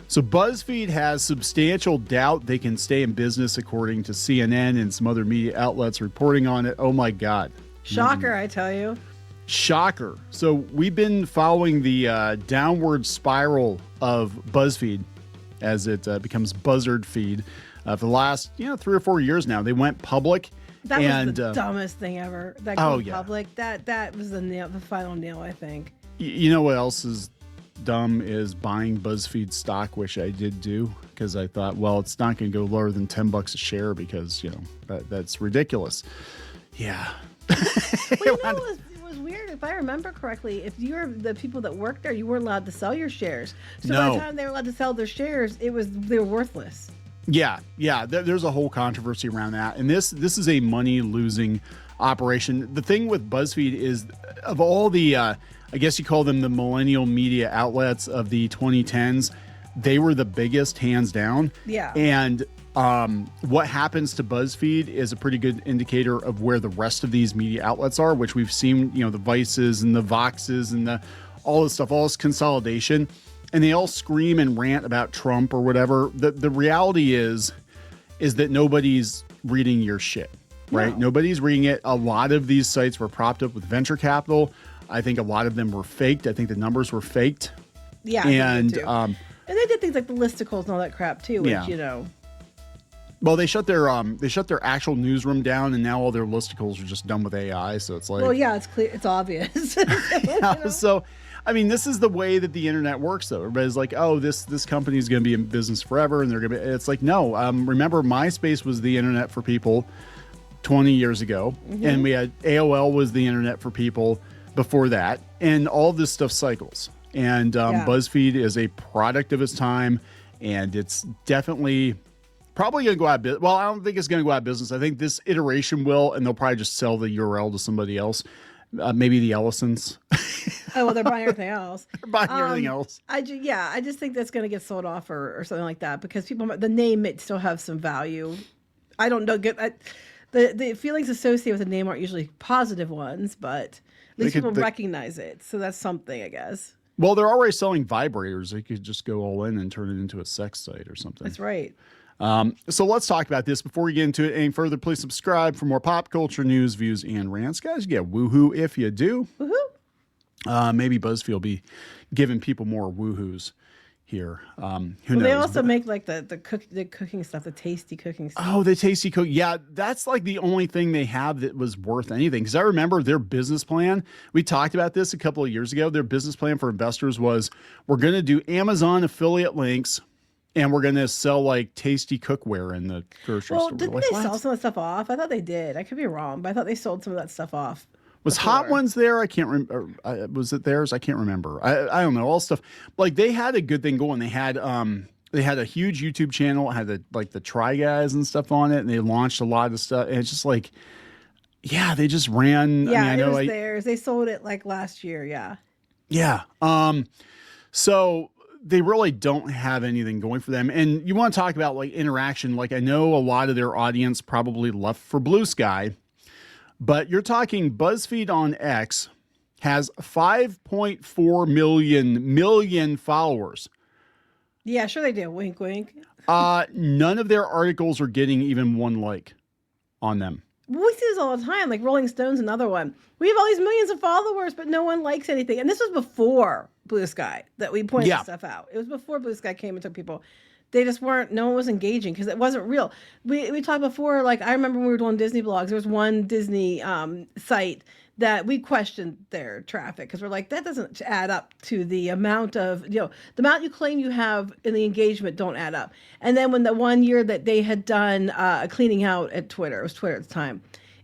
So BuzzFeed has substantial doubt they can stay in business, according to CNN and some other media outlets reporting on it. Oh my God. Shocker, I tell you. Shocker. So we've been following the downward spiral of BuzzFeed as it becomes Buzzard Feed for the last 3 or 4 years now. They went public. That was the dumbest thing ever. That going public. That was the final nail, I think. You know what else is dumb is buying BuzzFeed stock, which I did do because I thought, well, it's not going to go lower than $10 a share because that's ridiculous. Yeah. Well, it was weird. If I remember correctly, if you were the people that worked there, you weren't allowed to sell your shares. So by the time they were allowed to sell their shares, they were worthless. Yeah. There's a whole controversy around that, and this is a money losing operation. The thing with BuzzFeed is, of all the I guess you call them the millennial media outlets of the 2010s, they were the biggest, hands down. Yeah. And what happens to BuzzFeed is a pretty good indicator of where the rest of these media outlets are, which we've seen, the Vices and the Voxes and all this stuff, all this consolidation. And they all scream and rant about Trump or whatever. The reality is that nobody's reading your shit, right? No. Nobody's reading it. A lot of these sites were propped up with venture capital. I think a lot of them were faked. I think the numbers were faked. Yeah. And they did things like the listicles and all that crap too, which, Well, they shut their actual newsroom down, and now all their listicles are just done with AI. So it's like, well, yeah, it's clear, it's obvious. So, I mean, this is the way that the internet works, though. Everybody's like, oh, this company is going to be in business forever, and they're going to be. It's like, no. Remember, MySpace was the internet for people 20 years ago, and we had AOL was the internet for people before that, and all this stuff cycles. And BuzzFeed is a product of its time, and it's definitely probably going to go out of business. Well, I don't think it's going to go out of business. I think this iteration will, and they'll probably just sell the URL to somebody else. Maybe the Ellisons. Oh, well, they're buying everything else. They're buying everything else. I just think that's going to get sold off or something like that because the name may still have some value. I don't know. The feelings associated with the name aren't usually positive ones, but at least people recognize it. So that's something, I guess. Well, they're already selling vibrators. They could just go all in and turn it into a sex site or something. That's right. So let's talk about this. Before we get into it any further, please subscribe for more pop culture news, views, and rants. Guys, you get woohoo if you do. Woohoo. Maybe BuzzFeed will be giving people more woohoos here. Who knows? They also make like the cooking stuff, the tasty cooking stuff. Oh, the tasty cook. Yeah, that's like the only thing they have that was worth anything. Because I remember their business plan. We talked about this a couple of years ago. Their business plan for investors was, we're going to do Amazon affiliate links, and we're going to sell like tasty cookware in the grocery store. Well, didn't they sell some of that stuff off? I thought they did. I could be wrong, but I thought they sold some of that stuff off. Was before. Hot Ones there? I can't remember. Was it theirs? I can't remember. I don't know. All stuff. Like they had a good thing going. They had a huge YouTube channel. It had the Try Guys and stuff on it, and they launched a lot of stuff. And it's just like, yeah, they just ran. Yeah, I mean, it was theirs. They sold it like last year. Yeah. Yeah. So they really don't have anything going for them. And you want to talk about like interaction. Like I know a lot of their audience probably left for Blue Sky. But you're talking BuzzFeed on X has 5.4 million followers. Yeah, sure they do. Wink, wink. None of their articles are getting even one like on them. We see this all the time, like Rolling Stone's another one. We have all these millions of followers, but no one likes anything. And this was before Blue Sky that we pointed this stuff out. It was before Blue Sky came and took people. They just weren't, no one was engaging because it wasn't real. We talked before, like I remember when we were doing Disney blogs, there was one Disney site that we questioned their traffic because we're like, that doesn't add up to the amount of, the amount you claim you have in the engagement don't add up. And then when the 1 year that they had done a cleaning out at Twitter, it was Twitter at the time,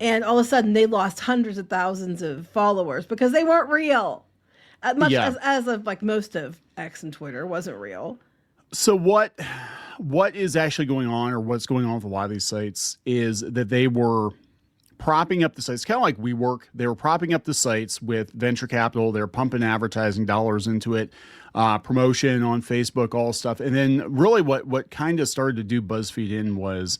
and all of a sudden they lost hundreds of thousands of followers because they weren't real. As of like most of X and Twitter wasn't real. So what is actually going on, or what's going on with a lot of these sites, is that they were propping up the sites, kind of like WeWork. They were propping up the sites with venture capital. They're pumping advertising dollars into it, promotion on Facebook, all stuff. And then really what kind of started to do BuzzFeed in was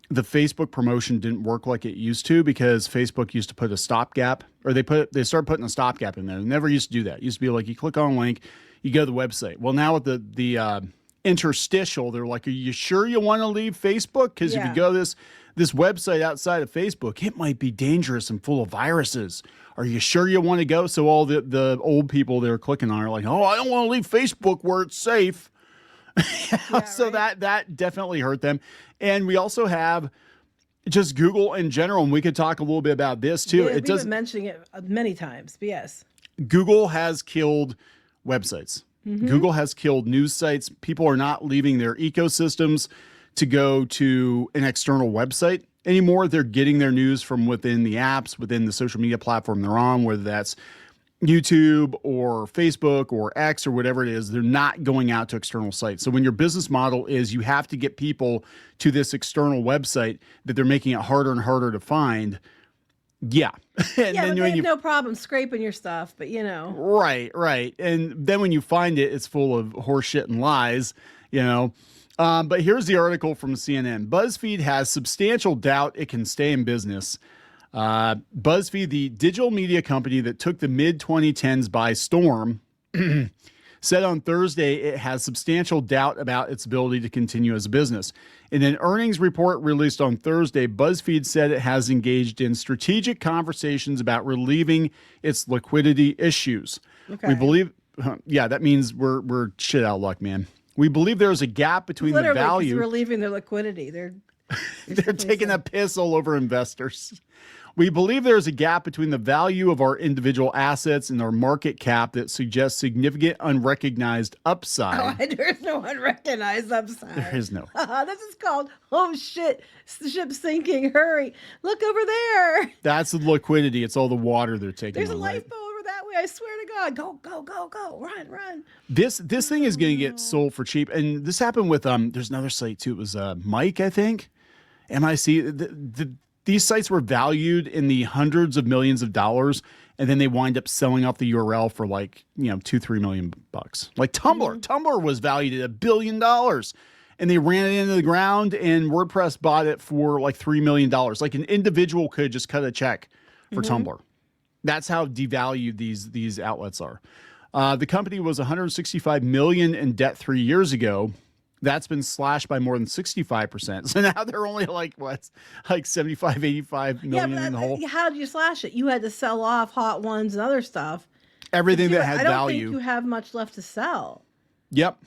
the Facebook promotion didn't work like it used to because Facebook used to put a stopgap, or they started putting a stopgap in there. They never used to do that. It used to be like you click on a link, you go to the website. Well, now with the interstitial. They're like, are you sure you want to leave Facebook? Because if you Yeah. go this website outside of Facebook, it might be dangerous and full of viruses. Are you sure you want to go? So all the old people they're clicking on are like, oh, I don't want to leave Facebook where it's safe. So right. that definitely hurt them. And we also have just Google in general, and we could talk a little bit about this too. Yeah, we've been mentioning it many times, but yes. Google has killed websites. Google has killed news sites. People are not leaving their ecosystems to go to an external website anymore. They're getting their news from within the apps, within the social media platform they're on, whether that's YouTube or Facebook or X or whatever it is. They're not going out to external sites. So when your business model is you have to get people to this external website that they're making it harder and harder to find. Yeah. And Yeah, then but when they you have no problem scraping your stuff, but you know. Right. And then when you find it, it's full of horseshit and lies, you know. But here's the article from CNN. BuzzFeed has substantial doubt it can stay in business. BuzzFeed, the digital media company that took the mid-2010s by storm, said on Thursday it has substantial doubt about its ability to continue as a business. In an earnings report released on Thursday, BuzzFeed said it has engaged in strategic conversations about relieving its liquidity issues. Okay. We believe, that means we're shit out of luck, man. We believe there is a gap between Literally, the value. they're leaving their liquidity. They're taking a piss all over investors. We believe there is a gap between the value of our individual assets and our market cap that suggests significant unrecognized upside. Oh, there's no unrecognized upside. There is no. This is called, oh shit, ship sinking, hurry. Look over there. That's the liquidity. It's all the water they're taking. There's a on, right? lifeboat over that way. I swear to God. Go. Run. This thing is going to get sold for cheap. And this happened with, there's another site too. It was Mike, I think. MIC. These sites were valued in the hundreds of millions of dollars, and then they wind up selling off the URL for like, $2-3 million. Like Tumblr. Tumblr was valued at $1 billion, and they ran it into the ground, and WordPress bought it for like $3 million. Like an individual could just cut a check for Tumblr. That's how devalued these outlets are. The company was $165 million in debt 3 years ago. That's been slashed by more than 65%. So now they're only like 75, 85 million in the hole. How did you slash it? You had to sell off Hot Ones and other stuff. Everything that had value. I don't think you have much left to sell. Yep.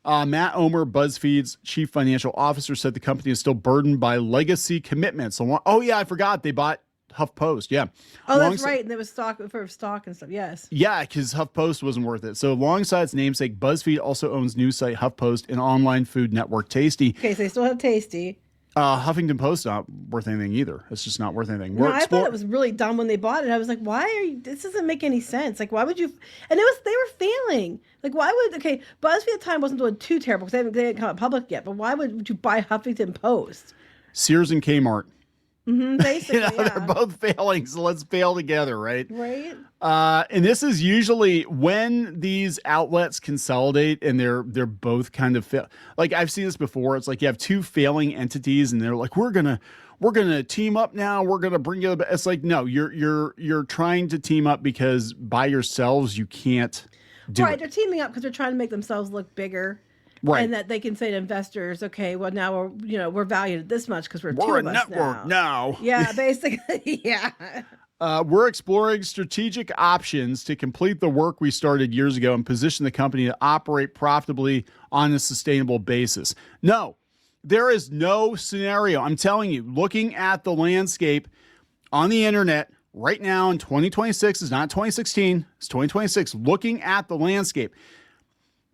Matt Omer, BuzzFeed's chief financial officer, said the company is still burdened by legacy commitments. Oh yeah, I forgot they bought HuffPost. Yeah. Oh, that's right. And there was stock and stuff. Yes. Yeah, because HuffPost wasn't worth it. So alongside its namesake, BuzzFeed also owns news site HuffPost and online food network Tasty. Okay, so they still have Tasty. Huffington Post not worth anything either. It's just not worth anything. No, I thought it was really dumb when they bought it. I was like, why are you? This doesn't make any sense. Like, why would you? And they were failing. Like, why would? Okay, BuzzFeed at the time wasn't doing too terrible because they hadn't come out public yet. But why would you buy Huffington Post? Sears and Kmart. Basically, they're both failing, so let's fail together, right? Right. And this is usually when these outlets consolidate and they're both kind of like I've seen this before. It's like you have two failing entities and they're like, we're gonna team up now. We're gonna bring you. It's like no, you're trying to team up because by yourselves you can't do it. They're teaming up because they're trying to make themselves look bigger. Right. And that they can say to investors, okay, well now we're valued at this much because we're two a of us network now. Yeah, basically, yeah. We're exploring strategic options to complete the work we started years ago and position the company to operate profitably on a sustainable basis. No, there is no scenario. I'm telling you, looking at the landscape on the internet right now in 2026, it's not 2016, it's 2026, looking at the landscape.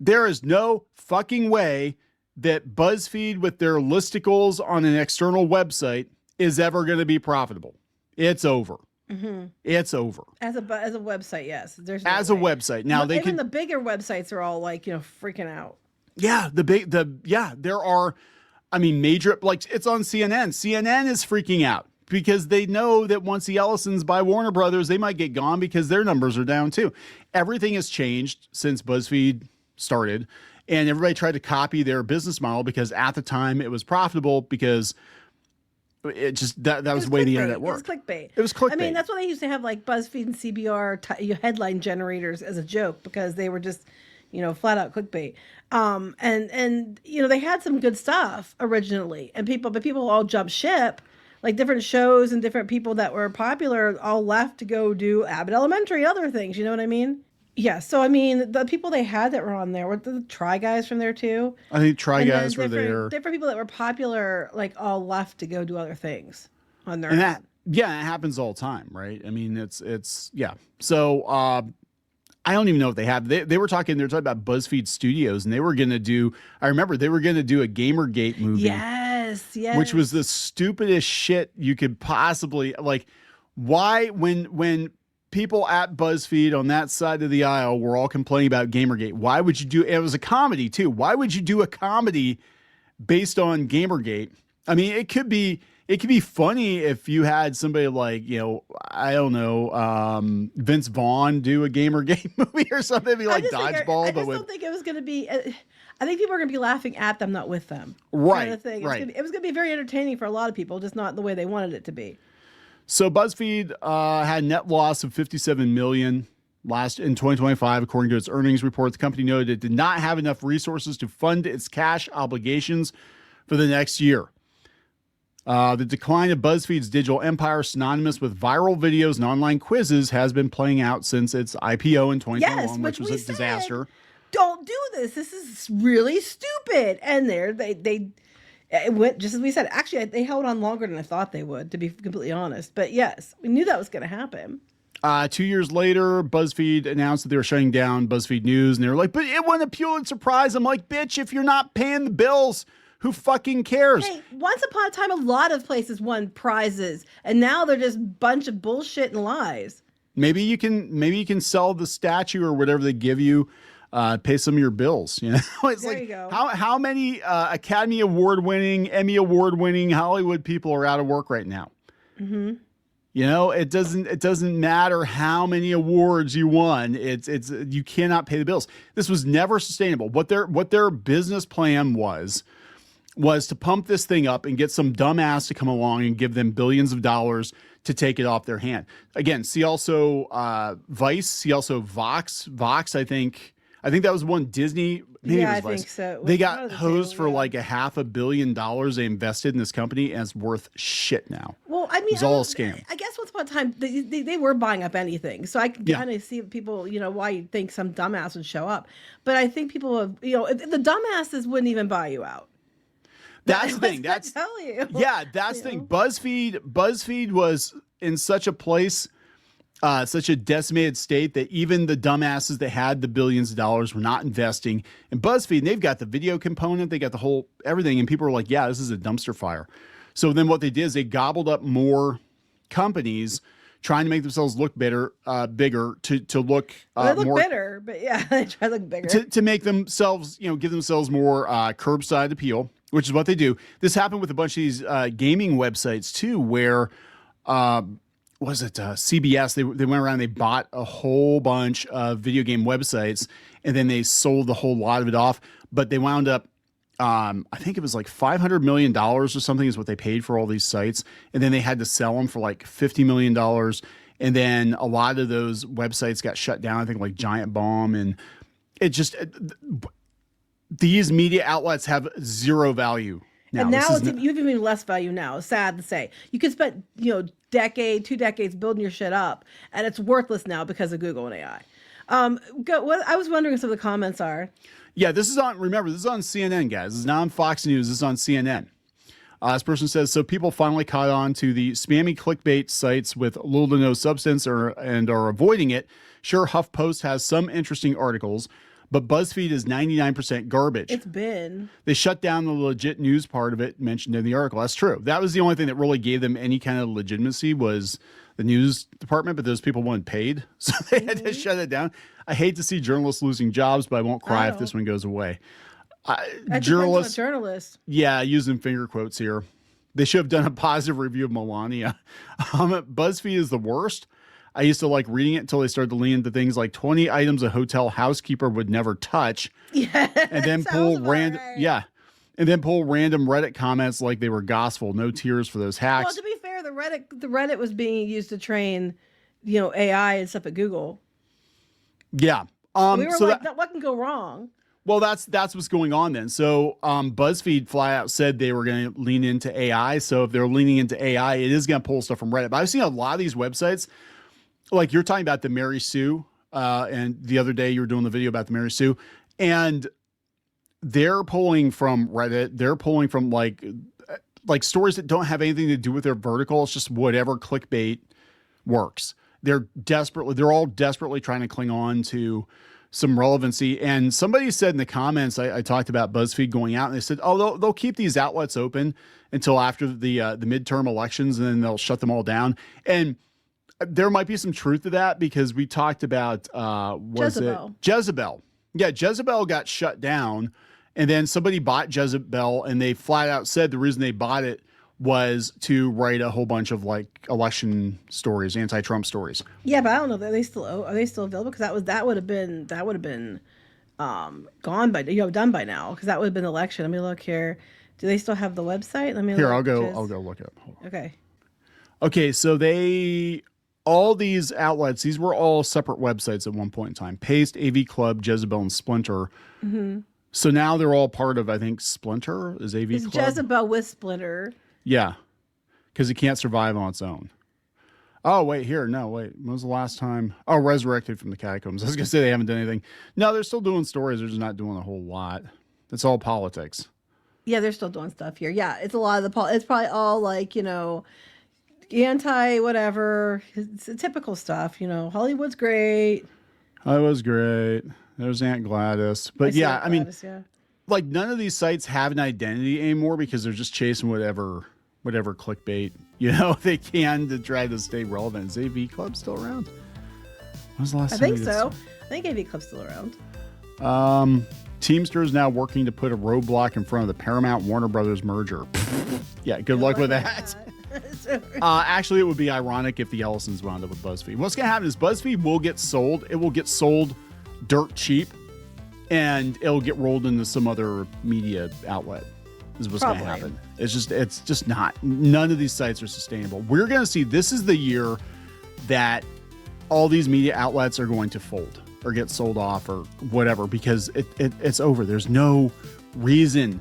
There is no fucking way that BuzzFeed with their listicles on an external website is ever going to be profitable. It's over. It's over. As a website, yes. There's no as way. A website. Now they even the bigger websites are all like, freaking out. Yeah, there are major, like it's on CNN. CNN is freaking out because they know that once the Ellisons buy Warner Brothers, they might get gone because their numbers are down too. Everything has changed since BuzzFeed started, and everybody tried to copy their business model because at the time it was profitable because it just that was the way the internet worked. It was clickbait. I mean, that's why they used to have like BuzzFeed and CBR headline generators as a joke because they were just, flat out clickbait. And they had some good stuff originally, but people all jumped ship. Like different shows and different people that were popular all left to go do Abbott Elementary and other things. You know what I mean? Yeah. So, I mean, the people they had that were on there were the Try Guys from there too. I think Try Guys were there. Different people that were popular, like all left to go do other things on their own. Yeah, it happens all the time, right? I mean, it's yeah. So, I don't even know if they have. They were talking about BuzzFeed Studios, and they were going to do. I remember they were going to do a Gamergate movie. Yes. Which was the stupidest shit you could possibly like. Why when people at BuzzFeed on that side of the aisle were all complaining about Gamergate? Why would you do? It was a comedy too. Why would you do a comedy based on Gamergate? I mean, it could be funny if you had somebody like, I don't know, Vince Vaughn do a Gamergate movie or something, be like Dodgeball. I don't think it was going to be. I think people are going to be laughing at them, not with them. Right. Kind of thing. Right. It was going to be very entertaining for a lot of people, just not the way they wanted it to be. So BuzzFeed had net loss of $57 million in 2025, according to its earnings report. The company noted it did not have enough resources to fund its cash obligations for the next year. The decline of BuzzFeed's digital empire, synonymous with viral videos and online quizzes, has been playing out since its IPO in 2021, which was a disaster. Don't do this. This is really stupid. And it went just as we said. Actually, they held on longer than I thought they would, to be completely honest. But yes, we knew that was going to happen. 2 years later, BuzzFeed announced that they were shutting down BuzzFeed News, and they were like, "But it won a Pulitzer Prize." I'm like, "Bitch, if you're not paying the bills, who fucking cares?" Hey, once upon a time, a lot of places won prizes, and now they're just a bunch of bullshit and lies. Maybe you can sell the statue or whatever they give you. Pay some of your bills. It's there like you go. how many Academy Award winning, Emmy Award winning Hollywood people are out of work right now. Mm-hmm. It doesn't matter how many awards you won. You cannot pay the bills. This was never sustainable. What their business plan was to pump this thing up and get some dumbass to come along and give them billions of dollars to take it off their hand. Again, see also Vice, see also Vox. Vox, I think that was one Disney. Maybe yeah, it was Vice. I think so. They got hosed for like $500 million they invested in this company, and it's worth shit now. Well, I mean, it's all a scam. I guess once upon a time they were buying up anything, so I can kind of see people, why you think some dumbass would show up. But I think people have, the dumbasses wouldn't even buy you out. That's the thing. That's tell you. Yeah, that's the thing. BuzzFeed was in such a place, such a decimated state that even the dumbasses that had the billions of dollars were not investing in BuzzFeed. And they've got the video component, they got the whole everything, and people are like, "Yeah, this is a dumpster fire." So then what they did is they gobbled up more companies, trying to make themselves look bigger to look they look more better, but yeah, they try to look bigger to make themselves, give themselves more curbside appeal, which is what they do. This happened with a bunch of these gaming websites too, where was it CBS? They went around, they bought a whole bunch of video game websites, and then they sold the whole lot of it off. But they wound up, I think it was like $500 million or something is what they paid for all these sites, and then they had to sell them for like $50 million. And then a lot of those websites got shut down. I think like Giant Bomb, and it just these media outlets have zero value. Now, and now you have even less value now. It's sad to say. You could spend, 2 decades building your shit up, and it's worthless now because of Google and AI. I was wondering what some of the comments are. Yeah, this is on CNN, guys. This is not on Fox News. This is on CNN. This person says, so people finally caught on to the spammy clickbait sites with little to no substance and are avoiding it. Sure, HuffPost has some interesting articles, but BuzzFeed is 99% garbage. It's been. They shut down the legit news part of it mentioned in the article. That's true. That was the only thing that really gave them any kind of legitimacy was the news department, but those people weren't paid, so they had to shut it down. I hate to see journalists losing jobs, but I won't cry if this one goes away. Journalists. Yeah, using finger quotes here. They should have done a positive review of Melania. BuzzFeed is the worst. I used to like reading it until they started to lean into things like 20 items a hotel housekeeper would never touch. Yeah. And then pull random Reddit comments like they were gospel. No tears for those hacks. Well, to be fair, the Reddit was being used to train, AI and stuff at Google. Yeah. We were so like, what can go wrong? Well, that's what's going on then. So BuzzFeed flat out said they were going to lean into AI. So if they're leaning into AI, it is going to pull stuff from Reddit. But I've seen a lot of these websites, like you're talking about the Mary Sue, and the other day you were doing the video about the Mary Sue, and they're pulling from Reddit. They're pulling from like stories that don't have anything to do with their vertical. It's just whatever clickbait works. They're all desperately trying to cling on to some relevancy. And somebody said in the comments, I talked about BuzzFeed going out, and they said, oh, they'll keep these outlets open until after the midterm elections, and then they'll shut them all down. And there might be some truth to that, because we talked about, Jezebel. Yeah, Jezebel got shut down, and then somebody bought Jezebel, and they flat out said the reason they bought it was to write a whole bunch of like election stories, anti-Trump stories. Yeah, but I don't know. Are they still available? Because that would have been gone by done by now. Because that would have been election. Let me look here. Do they still have the website? Let me here. Look. I'll go look it up. Hold on. Okay. Okay, so all these outlets, these were all separate websites at one point in time. Paste, AV Club, Jezebel, and Splinter. Mm-hmm. So now they're all part of, I think, Splinter is AV It's Club. Jezebel with Splinter. Yeah, because it can't survive on its own. Oh, wait, here. No, wait. When was the last time? Oh, Resurrected from the Catacombs. I was going to say they haven't done anything. No, they're still doing stories. They're just not doing a whole lot. It's all politics. Yeah, they're still doing stuff here. Yeah, it's a lot of it's probably all like, anti whatever. It's typical stuff, Hollywood's great. Hollywood's great. There's Aunt Gladys. But yeah, Gladys, like none of these sites have an identity anymore, because they're just chasing whatever clickbait, they can to try to stay relevant. Is AV Club still around? When was the last time? I think so. I think AV Club's still around. Teamster is now working to put a roadblock in front of the Paramount Warner Brothers merger. Yeah, good luck with that. Actually, it would be ironic if the Ellisons wound up with BuzzFeed. What's going to happen is BuzzFeed will get sold. It will get sold dirt cheap, and it'll get rolled into some other media outlet. Is what's going to happen. It's just not. None of these sites are sustainable. We're going to see, this is the year that all these media outlets are going to fold or get sold off or whatever, because it's over. There's no reason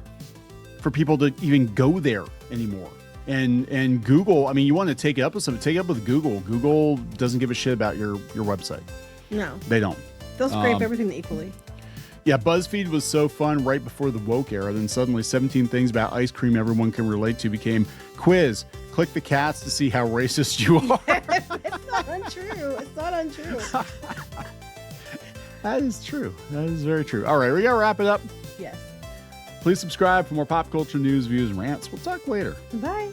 for people to even go there anymore. And Google, you want to take it up with something, take it up with Google. Google doesn't give a shit about your website. No. They don't. They'll scrape everything equally. Yeah, BuzzFeed was so fun right before the woke era. Then suddenly 17 things about ice cream everyone can relate to became quiz. Click the cats to see how racist you are. It's not untrue. It's not untrue. That is true. That is very true. All right, we got to wrap it up. Yes. Please subscribe for more pop culture news, views, and rants. We'll talk later. Bye.